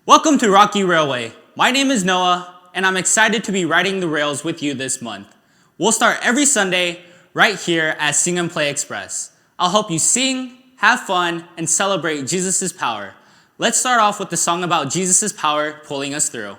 Welcome to Rocky Railway. My name is Noah, and I'm excited to be riding the rails with you this month. We'll start every Sunday right here at Sing and Play Express. I'll help you sing, have fun, and celebrate Jesus' power. Let's start off with the song about Jesus' power pulling us through.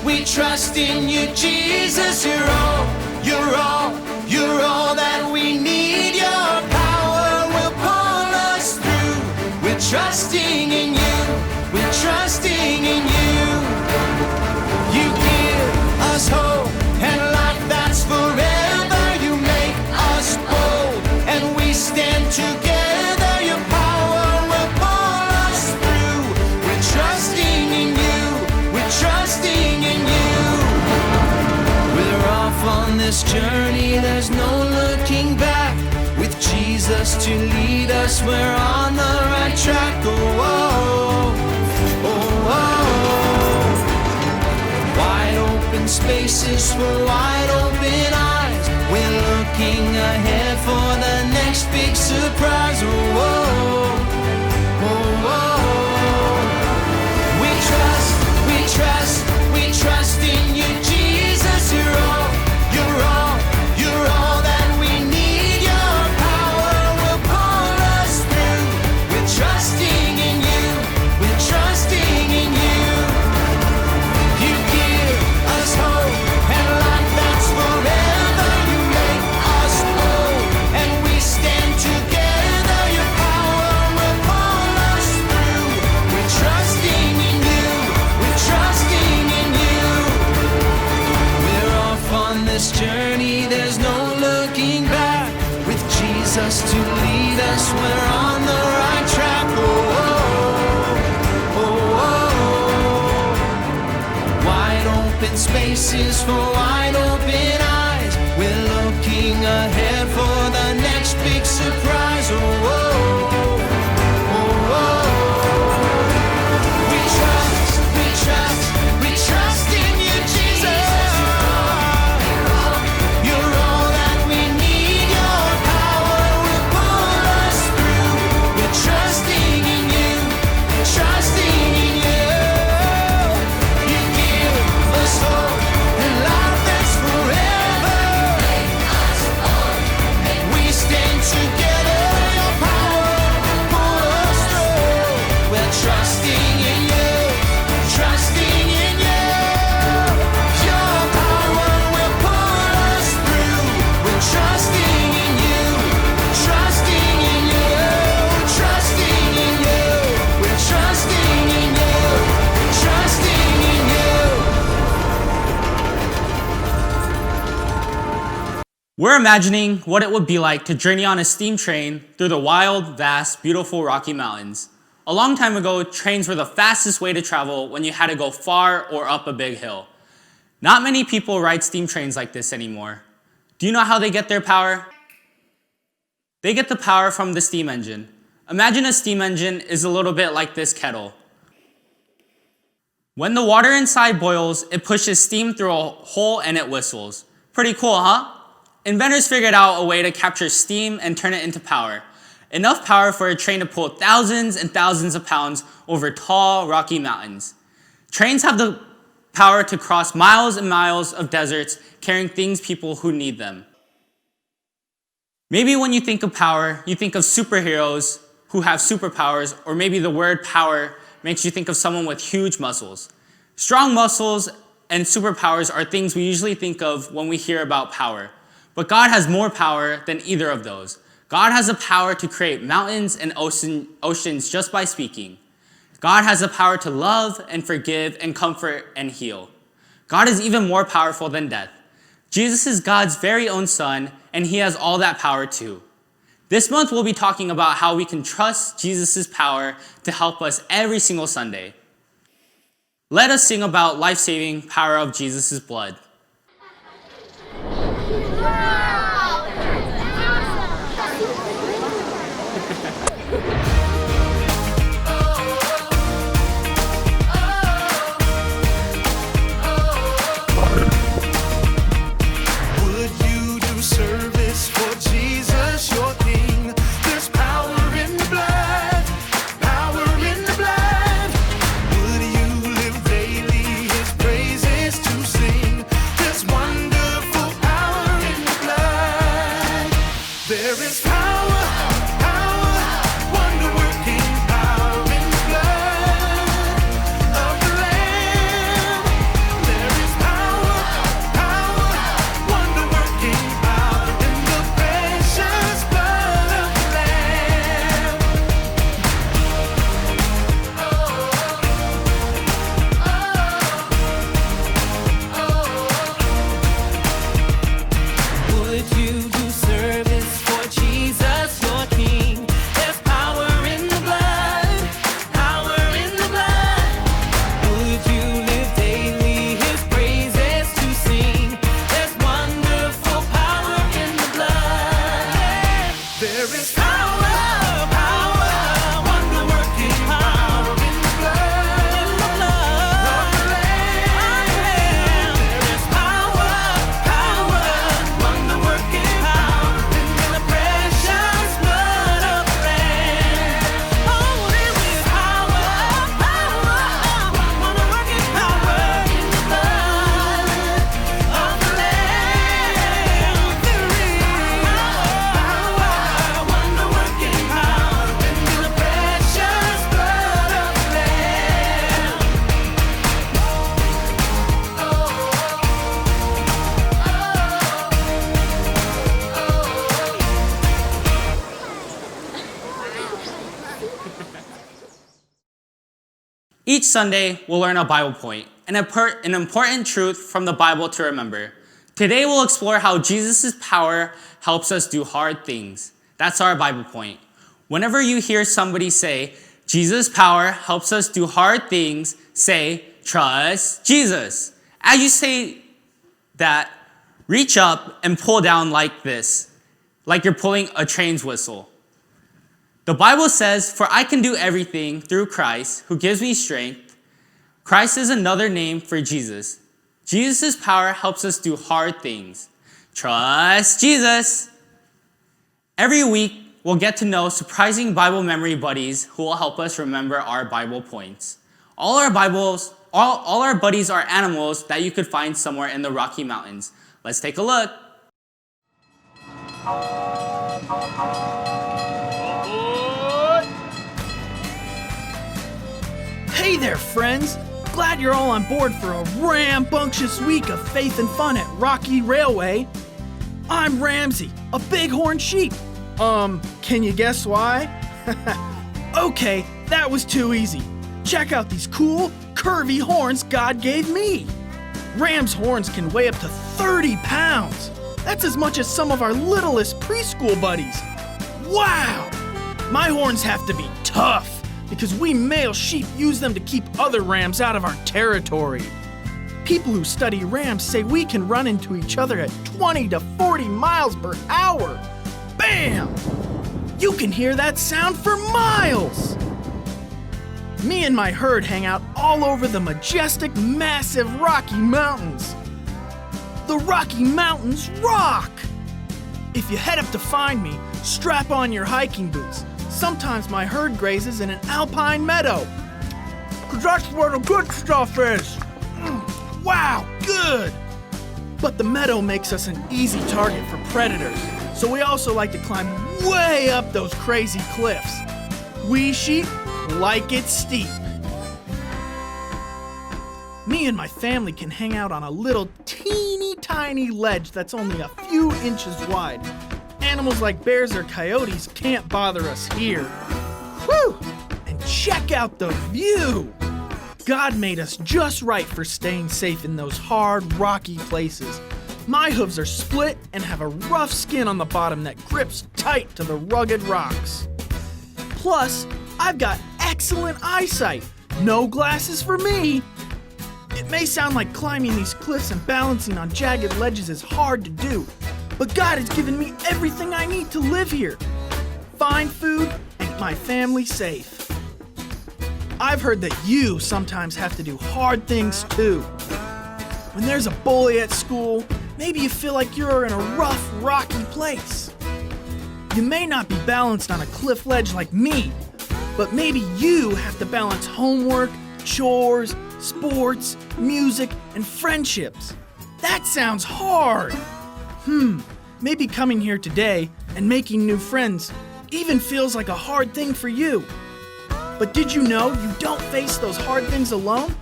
We trust in you, Jesus. You're all that we need. Your power will pull us through. We're trusting in you. We're trusting in you. You give us hope and life that's forever. You make us bold and we stand together. Your power will pull us through. We're trusting in you. We're trusting in you. We're off on this journey, there's no looking back. With Jesus to lead us, we're on the right track. Wide open spaces for wide open eyes. We're looking ahead for the next big surprise. We trust in you, Jesus. You're all that we need. Your power will pull us through. We're trusting in you. We're trusting in you. You give us hope and life that's forever. You make us bold and we stand together. Your power will pull us through. We're trusting in you. We're trusting in you. We're off on this journey, there's no looking back. With Jesus to lead us, we're on the right track. Wide open spaces for wide open eyes. We're looking ahead for the next big surprise. We trust in you, Jesus. You're all that we need. Your power will pull us through. We're trusting in you. Trusting in you. You give us hope and life that's forever. We stand together. Your power will pull us through. We're trusting in you. Trusting in you. Your power will pull us through. We're trusting in you. Trusting in you. Trusting in you. We're trusting in you. We're trusting in you. We're imagining what it would be like to journey on a steam train through the wild, vast, beautiful Rocky Mountains. A long time ago, trains were the fastest way to travel when you had to go far or up a big hill. Not many people ride steam trains like this anymore. Do you know how they get their power? They get the power from the steam engine. Imagine a steam engine is a little bit like this kettle. When the water inside boils, it pushes steam through a hole and it whistles. Pretty cool, huh? Inventors figured out a way to capture steam and turn it into power. Enough power for a train to pull thousands and thousands of pounds over tall, rocky mountains. Trains have the power to cross miles and miles of deserts, carrying people who need them. Maybe when you think of power, you think of superheroes who have superpowers, or maybe the word power makes you think of someone with huge muscles. Strong muscles and superpowers are things we usually think of when we hear about power. But God has more power than either of those. God has the power to create mountains and oceans just by speaking. God has the power to love and forgive and comfort and heal. God is even more powerful than death. Jesus is God's very own son, and he has all that power too. This month we'll be talking about how we can trust Jesus' power to help us every single Sunday. Let us sing about life-saving power of Jesus' blood. Each Sunday, we'll learn a Bible point, an important truth from the Bible to remember. Today, we'll explore how Jesus' power helps us do hard things. That's our Bible point. Whenever you hear somebody say, Jesus' power helps us do hard things, say, trust Jesus. As you say that, reach up and pull down like this, like you're pulling a train's whistle. The Bible says, for I can do everything through Christ who gives me strength. Christ is another name for Jesus. Jesus' power helps us do hard things. Trust Jesus. Every week, we'll get to know surprising Bible memory buddies who will help us remember our Bible points. All our buddies are animals that you could find somewhere in the Rocky Mountains. Let's take a look. Hey there, friends! Glad you're all on board for a rambunctious week of faith and fun at Rocky Railway. I'm Ramsey, a bighorn sheep. Can you guess why? Okay, that was too easy. Check out these cool, curvy horns God gave me. Ram's horns can weigh up to 30 pounds. That's as much as some of our littlest preschool buddies. Wow! My horns have to be tough, because we male sheep use them to keep other rams out of our territory. People who study rams say we can run into each other at 20 to 40 miles per hour. Bam! You can hear that sound for miles! Me and my herd hang out all over the majestic, massive Rocky Mountains. The Rocky Mountains rock! If you head up to find me, strap on your hiking boots. Sometimes my herd grazes in an alpine meadow. 'Cause that's where the good stuff is. Wow, good! But the meadow makes us an easy target for predators, so we also like to climb way up those crazy cliffs. We sheep like it steep. Me and my family can hang out on a little teeny tiny ledge that's only a few inches wide. Animals like bears or coyotes can't bother us here. Whew! And check out the view! God made us just right for staying safe in those hard, rocky places. My hooves are split and have a rough skin on the bottom that grips tight to the rugged rocks. Plus, I've got excellent eyesight. No glasses for me. It may sound like climbing these cliffs and balancing on jagged ledges is hard to do, but God has given me everything I need to live here. Find food and keep my family safe. I've heard that you sometimes have to do hard things too. When there's a bully at school, maybe you feel like you're in a rough, rocky place. You may not be balanced on a cliff ledge like me, but maybe you have to balance homework, chores, sports, music, and friendships. That sounds hard. Maybe coming here today and making new friends even feels like a hard thing for you. But did you know you don't face those hard things alone?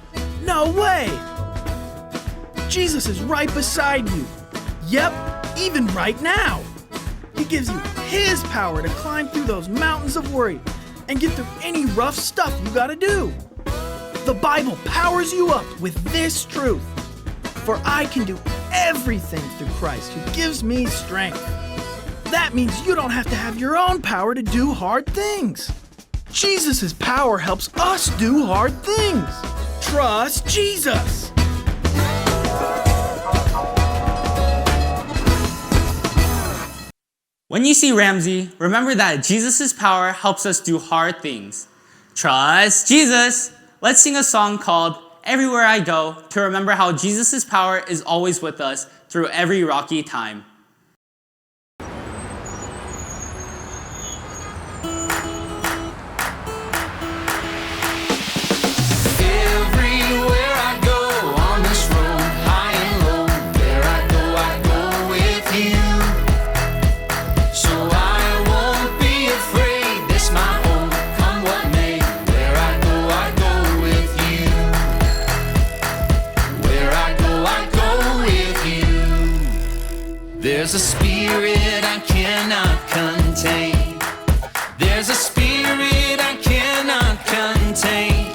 No way! Jesus is right beside you. Yep, even right now. He gives you His power to climb through those mountains of worry and get through any rough stuff you gotta do. The Bible powers you up with this truth. For I can do everything through Christ who gives me strength. That means you don't have to have your own power to do hard things. Jesus' power helps us do hard things. Trust Jesus. When you see Ramsey, remember that Jesus' power helps us do hard things. Trust Jesus. Let's sing a song called Everywhere I Go to remember how Jesus' power is always with us through every rocky time. Everywhere I go on this road, high and low, where I go with you. So I won't be afraid, this my home, come what may. Where I go with you. Where I go with you. There's a spirit I cannot contain. There's a spirit I cannot contain.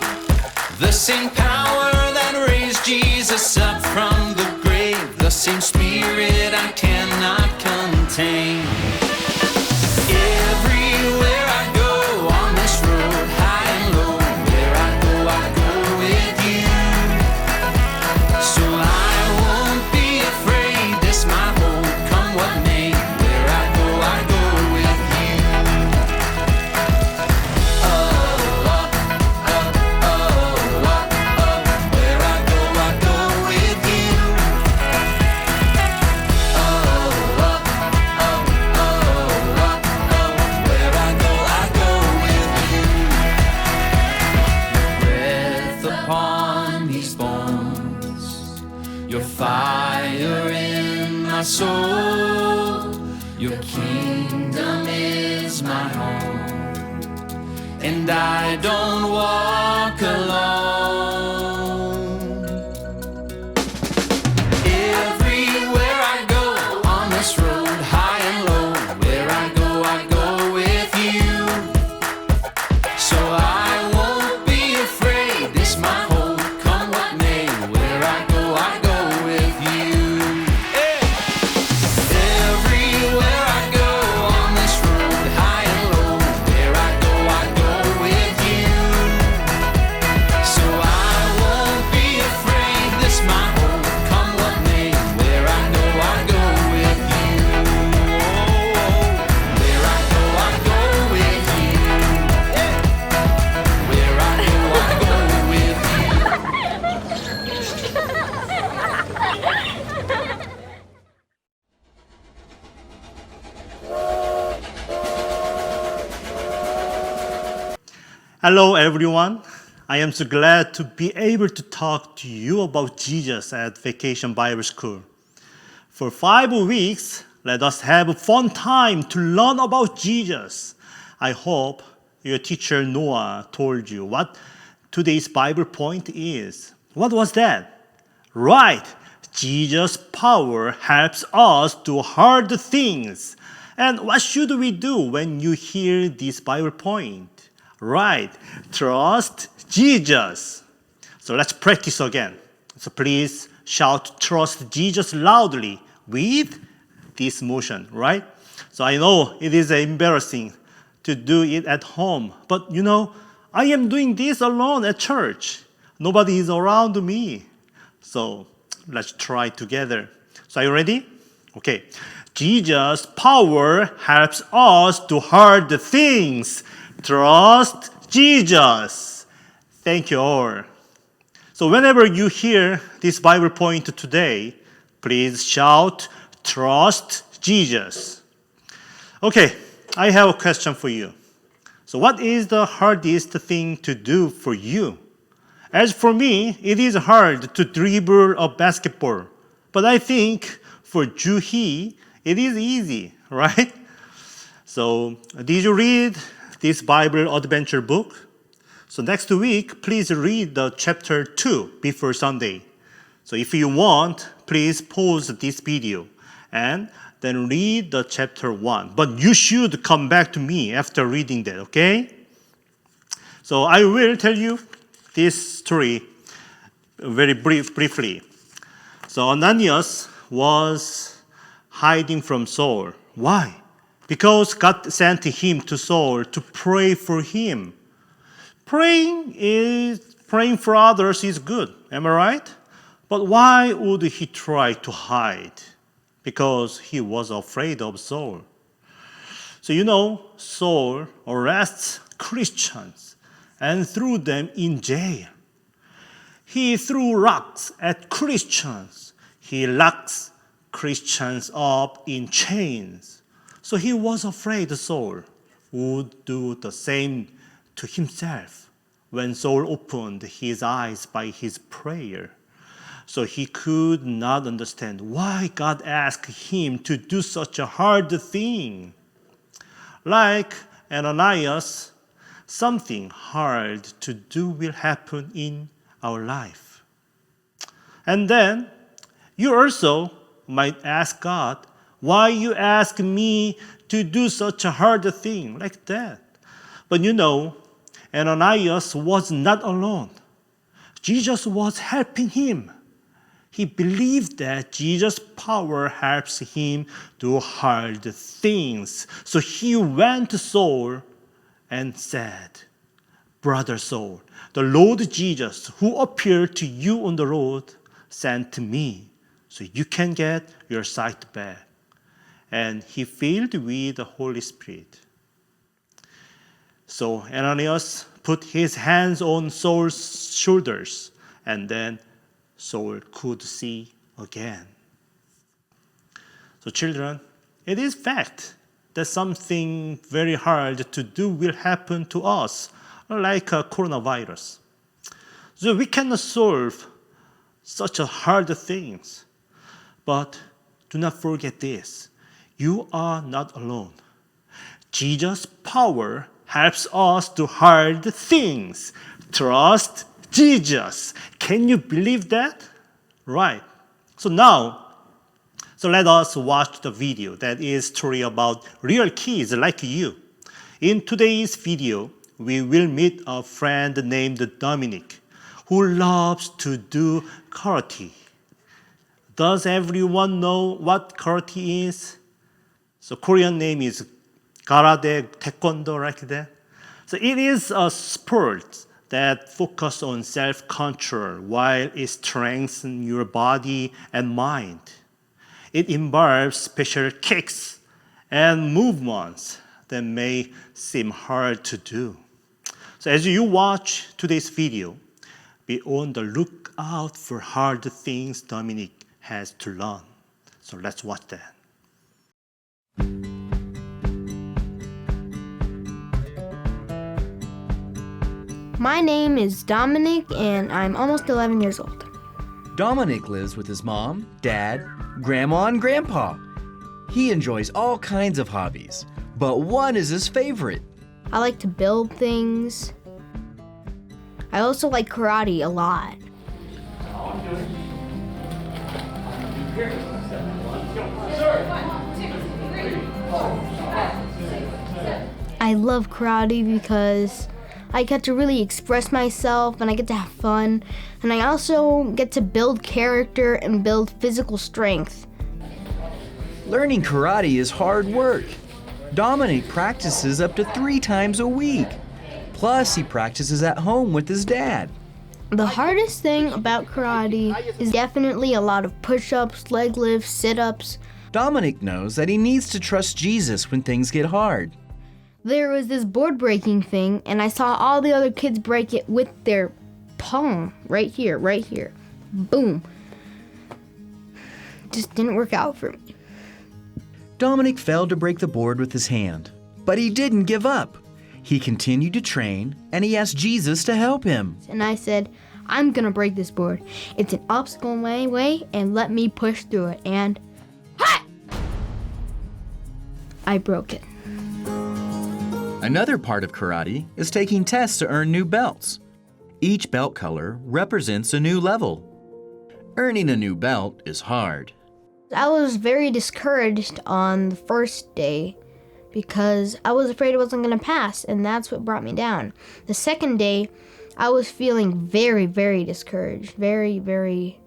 soul. Your kingdom is my home, and I don't walk alone. Everywhere I go on this road, high and low, where I go with you. So I won't be afraid, it's my home, come what may. Where I go with you. Everywhere I go on this road, high and low, where I go with you. So I won't be afraid, this my home, come what may. Where I go with you. Where I go with you. Where I go with you. Hello, everyone. I am so glad to be able to talk to you about Jesus at Vacation Bible School. For 5 weeks, let us have a fun time to learn about Jesus. I hope your teacher Noah told you what today's Bible point is. What was that? Right, Jesus' power helps us do hard things. And what should we do when you hear this Bible point? Right, trust Jesus. So let's practice again. So please shout trust Jesus loudly with this motion, right? So I know it is embarrassing to do it at home, but I am doing this alone at church. Nobody is around me. So let's try together. So are you ready? Okay. Jesus' power helps us do hard things. Trust Jesus. Thank you all. So whenever you hear this Bible point today, please shout, trust Jesus. Okay, I have a question for you. So what is the hardest thing to do for you? As for me, it is hard to dribble a basketball. But I think for Juhi, it is easy, right? So did you read this Bible adventure book? So next week, please read the chapter 2 before Sunday. So if you want, please pause this video and then read the chapter 1. But you should come back to me after reading that, okay? So I will tell you this story very briefly. So Ananias was hiding from Saul. Why? Because God sent him to Saul to pray for him. Praying for others is good, am I right? But why would he try to hide? Because he was afraid of Saul. So Saul arrests Christians and threw them in jail. He threw rocks at Christians. He locks Christians up in chains. So he was afraid Saul would do the same to himself when Saul opened his eyes by his prayer. So he could not understand why God asked him to do such a hard thing. Like Ananias, something hard to do will happen in our life. And then you also might ask God, why you ask me to do such a hard thing like that? But Ananias was not alone. Jesus was helping him. He believed that Jesus' power helps him do hard things. So he went to Saul and said, Brother Saul, the Lord Jesus, who appeared to you on the road, sent me so you can get your sight back. And he filled with the Holy Spirit. So Ananias put his hands on Saul's shoulders, and then Saul could see again. So children, it is fact that something very hard to do will happen to us, like a coronavirus. So we cannot solve such a hard things, but do not forget this. You are not alone. Jesus' power helps us do hard things. Trust Jesus. Can you believe that? Right. So let us watch the video that is story about real kids like you. In today's video, we will meet a friend named Dominic who loves to do karate. Does everyone know what karate is? So Korean name is karate, taekwondo, like that. So it is a sport that focuses on self-control while it strengthens your body and mind. It involves special kicks and movements that may seem hard to do. So as you watch today's video, be on the lookout for hard things Dominic has to learn. So let's watch that. My name is Dominic, and I'm almost 11 years old. Dominic lives with his mom, dad, grandma, and grandpa. He enjoys all kinds of hobbies, but one is his favorite. I like to build things. I also like karate a lot. I love karate because I get to really express myself and I get to have fun. And I also get to build character and build physical strength. Learning karate is hard work. Dominic practices up to 3 times a week. Plus, he practices at home with his dad. The hardest thing about karate is definitely a lot of push-ups, leg lifts, sit-ups. Dominic knows that he needs to trust Jesus when things get hard. There was this board breaking thing, and I saw all the other kids break it with their palm. Right here. Boom. Just didn't work out for me. Dominic failed to break the board with his hand, but he didn't give up. He continued to train, and he asked Jesus to help him. And I said, I'm gonna break this board. It's an obstacle in my way, and let me push through it. And ha! I broke it. Another part of karate is taking tests to earn new belts. Each belt color represents a new level. Earning a new belt is hard. I was very discouraged on the first day because I was afraid I wasn't going to pass, and that's what brought me down. The second day, I was feeling very, very discouraged, very, very,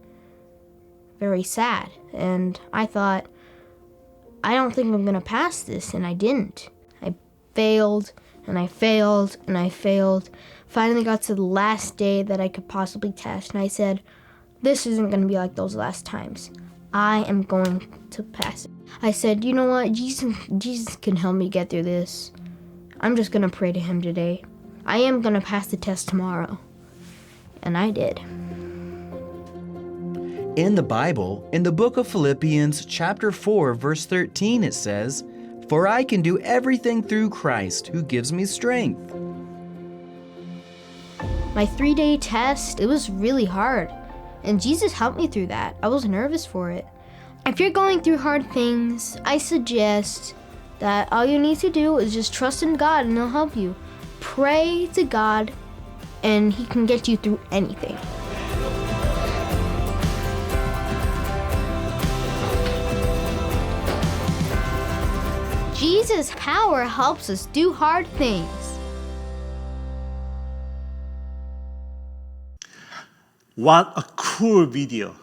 very sad. And I thought, I don't think I'm going to pass this, and I didn't. I failed, and I failed, and I failed. Finally got to the last day that I could possibly test, and I said, this isn't going to be like those last times. I am going to pass it. I said, you know what, Jesus can help me get through this. I'm just going to pray to him today. I am going to pass the test tomorrow. And I did. In the Bible, in the book of Philippians, chapter 4, verse 13, it says, "For I can do everything through Christ who gives me strength." My 3-day test, it was really hard. And Jesus helped me through that. I was nervous for it. If you're going through hard things, I suggest that all you need to do is just trust in God and he'll help you. Pray to God and he can get you through anything. Jesus' power helps us do hard things. What a cool video.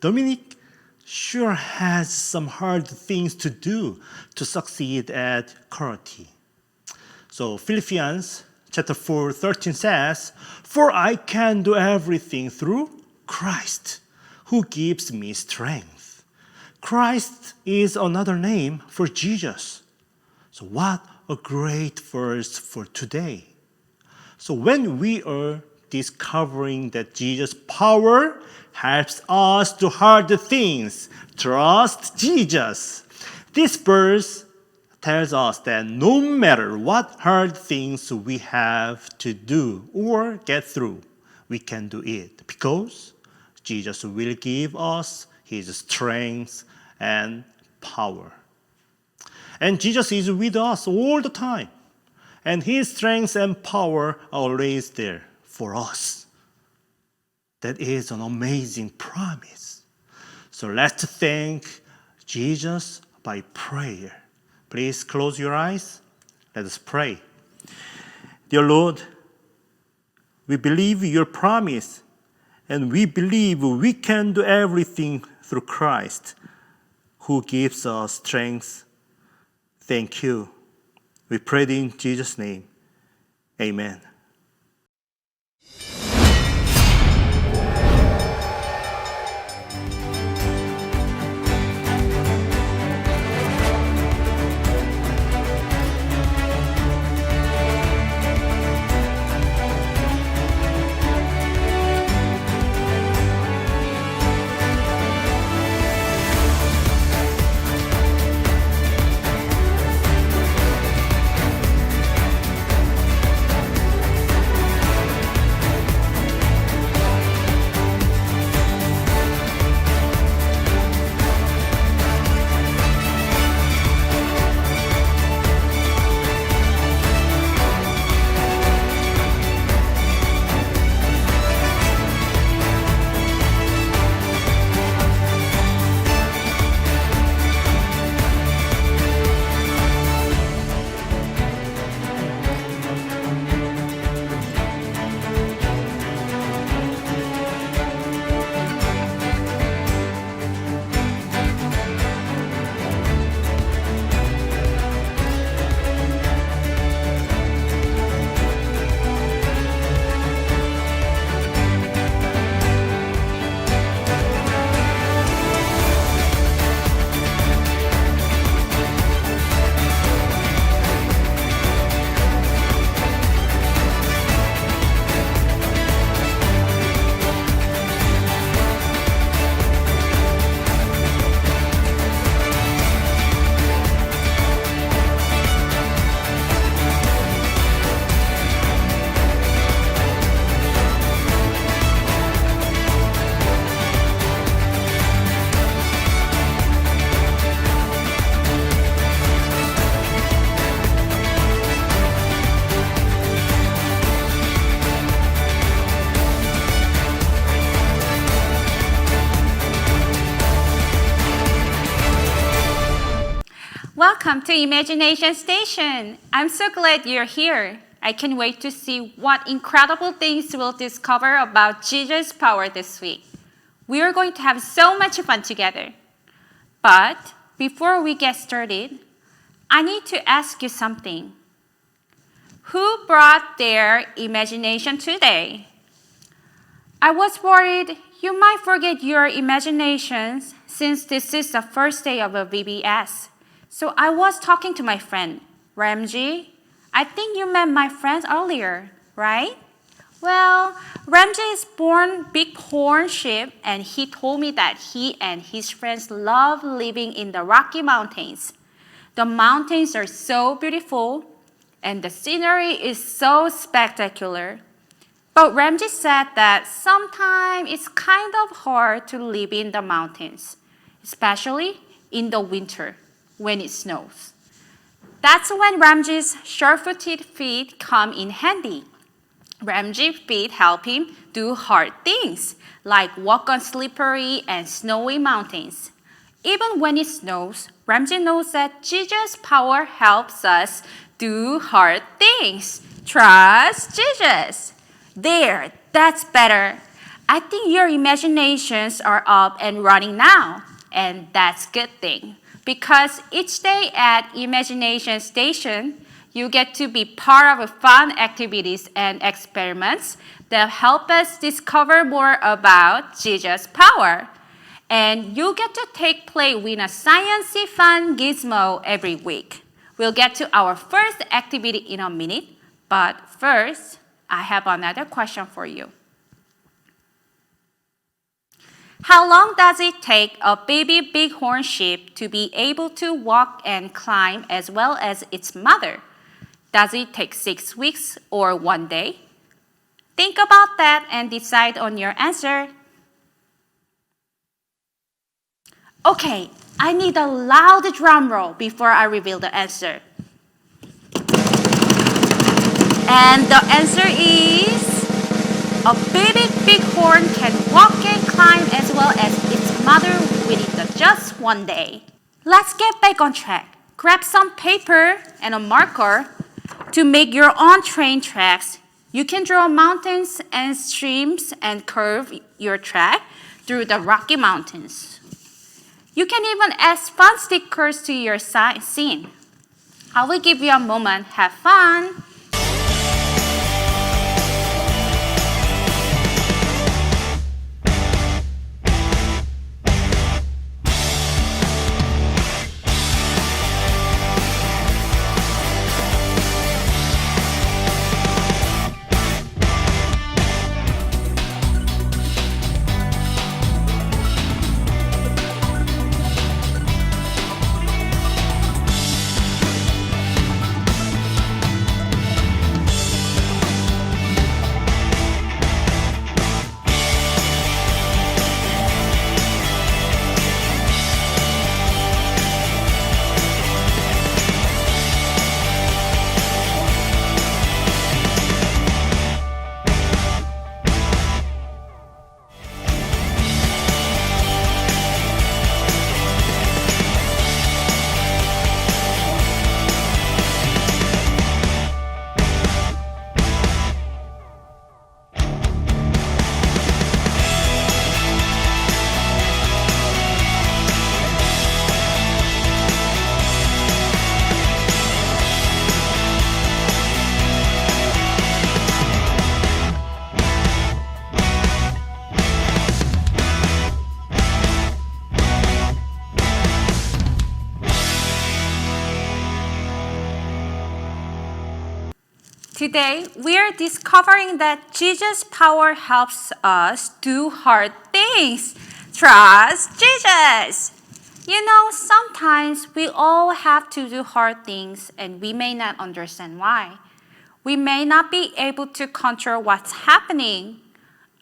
Dominic sure has some hard things to do to succeed at karate. So Philippians chapter 4:13 says, "For I can do everything through Christ, who gives me strength." Christ is another name for Jesus. So what a great verse for today. So when we are discovering that Jesus' power helps us do hard things, trust Jesus. This verse tells us that no matter what hard things we have to do or get through, we can do it because Jesus will give us his strength and power. And Jesus is with us all the time. And his strength and power are always there for us. That is an amazing promise. So let's thank Jesus by prayer. Please close your eyes. Let us pray. Dear Lord, we believe your promise, and we believe we can do everything through Christ, who gives us strength. Thank you. We pray in Jesus' name. Amen. Welcome to Imagination Station. I'm so glad you're here. I can't wait to see what incredible things we'll discover about Jesus' power this week. We are going to have so much fun together. But before we get started, I need to ask you something. Who brought their imagination today? I was worried you might forget your imaginations since this is the first day of a VBS. So I was talking to my friend, Ramji. I think you met my friends earlier, right? Well, Ramji is born bighorn sheep, and he told me that he and his friends love living in the Rocky Mountains. The mountains are so beautiful, and the scenery is so spectacular. But Ramji said that sometimes it's kind of hard to live in the mountains, especially in the winter when it snows. That's when Ramji's sure-footed feet come in handy. Ramji's feet help him do hard things, like walk on slippery and snowy mountains. Even when it snows, Ramji knows that Jesus' power helps us do hard things. Trust Jesus. There, that's better. I think your imaginations are up and running now, and that's a good thing. Because each day at Imagination Station, you get to be part of fun activities and experiments that help us discover more about Jesus' power. And you get to take play with a sciencey fun gizmo every week. We'll get to our first activity in a minute, but first, I have another question for you. How long does it take a baby bighorn sheep to be able to walk and climb as well as its mother? Does it take 6 weeks or 1 day? Think about that and decide on your answer. Okay, I need a loud drum roll before I reveal the answer. And the answer is a baby bighorn can walk and climb as well as its mother within just one day. Let's get back on track. Grab some paper and a marker to make your own train tracks. You can draw mountains and streams and curve your track through the Rocky Mountains. You can even add fun stickers to your scene. I will give you a moment. Have fun. Today, we are discovering that Jesus' power helps us do hard things. Trust Jesus! You know, sometimes we all have to do hard things and we may not understand why. We may not be able to control what's happening.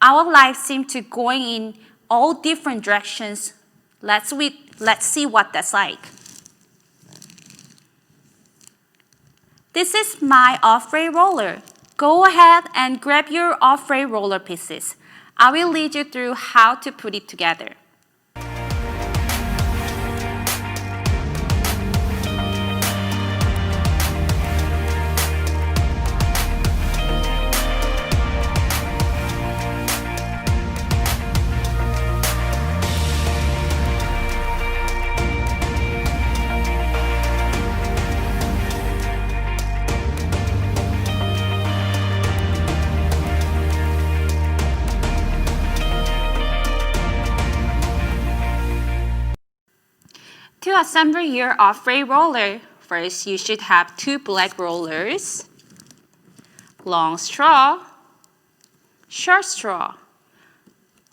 Our lives seem to going in all different directions. Let's see what that's like. This is my off-road roller. Go ahead and grab your off-road roller pieces. I will lead you through how to put it together. To assemble your off-road roller, first you should have 2 black rollers, long straw, short straw,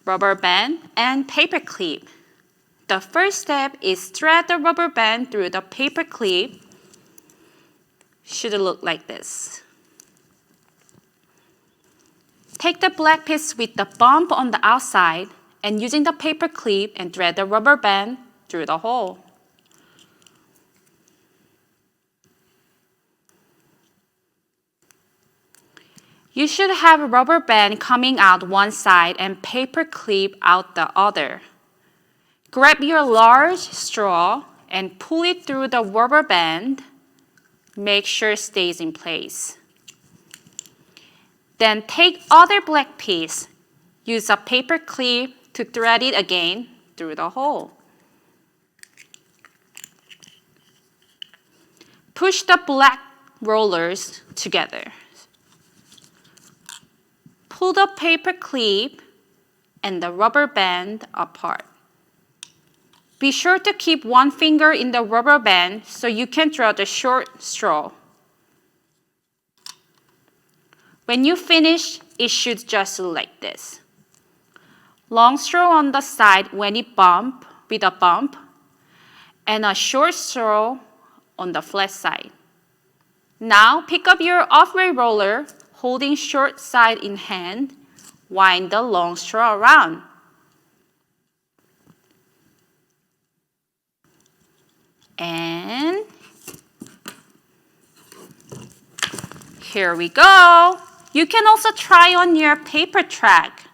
rubber band, and paper clip. The first step is thread the rubber band through the paper clip. Should look like this. Take the black piece with the bump on the outside and using the paper clip and thread the rubber band through the hole. You should have a rubber band coming out one side and paper clip out the other. Grab your large straw and pull it through the rubber band. Make sure it stays in place. Then take other black piece. Use a paper clip to thread it again through the hole. Push the black rollers together. Pull the paper clip and the rubber band apart. Be sure to keep one finger in the rubber band so you can draw the short straw. When you finish, it should just look like this. Long straw on the side when it bump with a bump, and a short straw on the flat side. Now pick up your off-road roller, holding short side in hand, wind the long straw around. And here we go. You can also try on your paper track.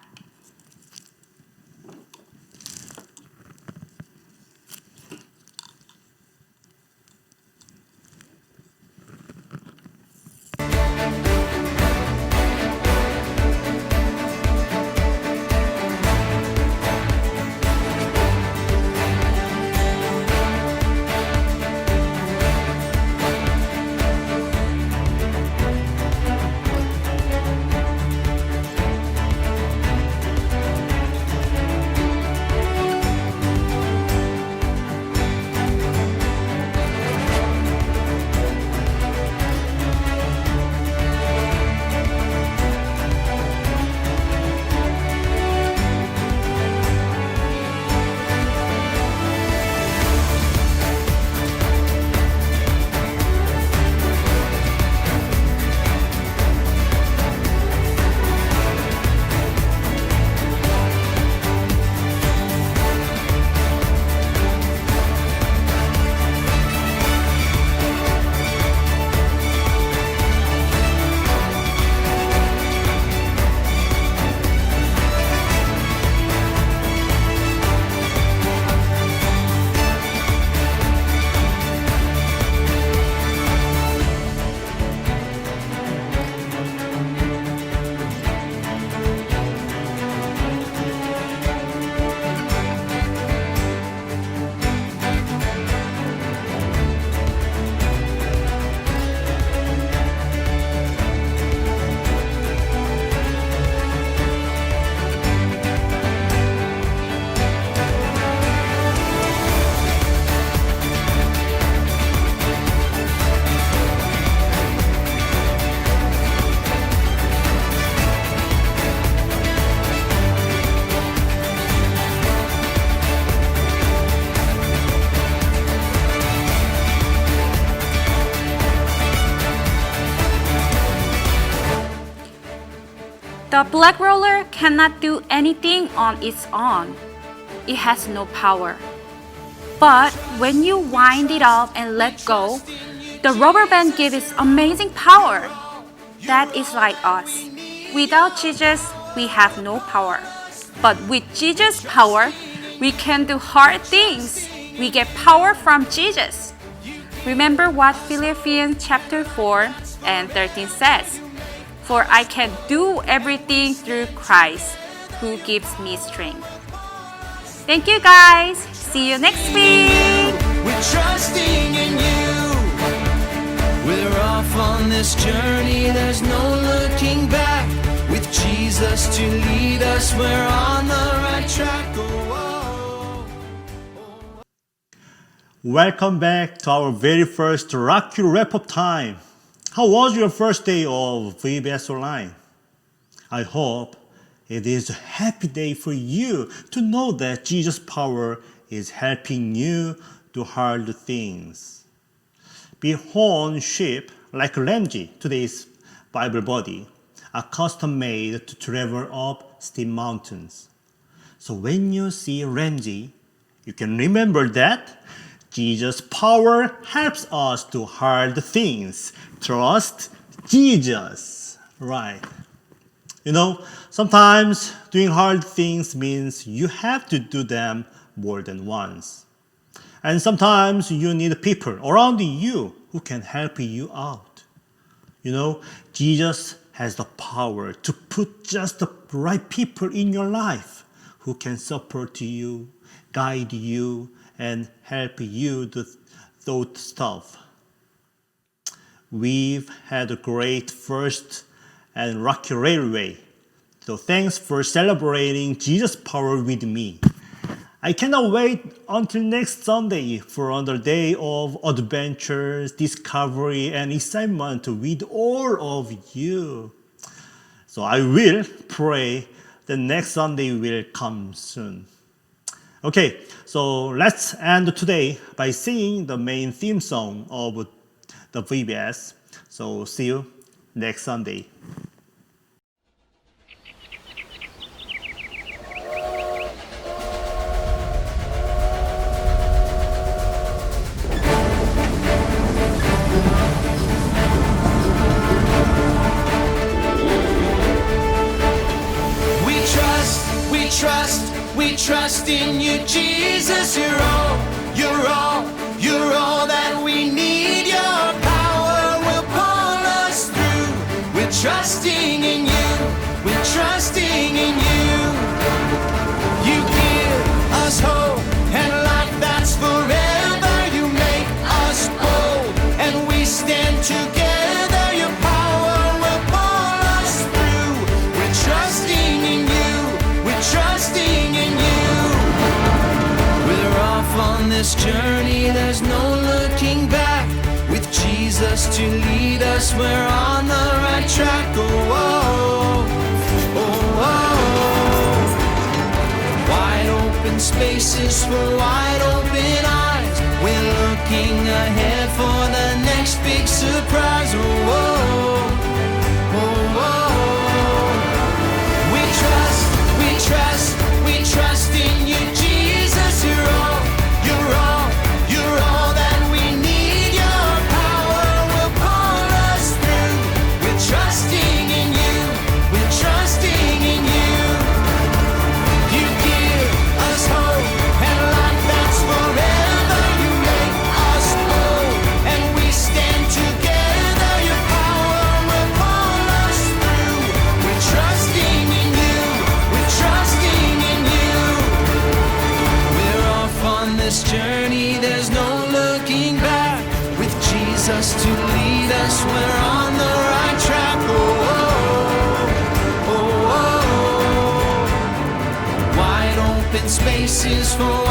The black roller cannot do anything on its own. It has no power. But when you wind it up and let go, the rubber band gives its amazing power. That is like us. Without Jesus, we have no power. But with Jesus' power, we can do hard things. We get power from Jesus. Remember what Philippians chapter 4 and 13 says. For I can do everything through Christ who gives me strength. Thank you guys. See you next week. We're trusting in you. We're off on this journey. There's no looking back. With Jesus to lead us, we're on the right track. Welcome back to our very first Rocky wrap-up time. How was your first day of VBS Online? I hope it is a happy day for you to know that Jesus' power is helping you do hard things. Be horn shaped like Renji, today's Bible body, are custom made to travel up steep mountains. So when you see Renji, you can remember that Jesus' power helps us do hard things. Trust Jesus. Right. You know, sometimes doing hard things means you have to do them more than once. And sometimes you need people around you who can help you out. You know, Jesus has the power to put just the right people in your life who can support you, guide you, and help you do those stuff. We've had a great first and rocky railway. So thanks for celebrating Jesus' power with me. I cannot wait until next Sunday for another day of adventures, discovery, and excitement with all of you. So I will pray that next Sunday will come soon. Okay, so let's end today by singing the main theme song of the VBS. So see you next Sunday. trust in you, Jesus. You're all that we need. Your power will pull us through. We're trusting in you. We're trusting in you. You give us hope and life that's forever. You make us bold and we stand together. Your power will pull us through. We're trusting in you. We're trusting in you. We're off on this journey. There's no looking back. With Jesus to lead us, we're on the right track. Oh, oh, oh, oh. Wide open spaces for wide open eyes. We're looking ahead for the next big surprise. Oh, oh, oh, oh. We trust in you, Jesus. You're all that we need. Your power will pull us through. We're trusting in you. We're trusting in you. You give us hope and life that's forever. You make us bold and we stand together. Your power will pull us through. We're trusting in you. We're trusting in you. We're off on this journey. There's no looking back. With Jesus to lead us, we're on the right track. Oh, oh, oh, oh. Wide open spaces for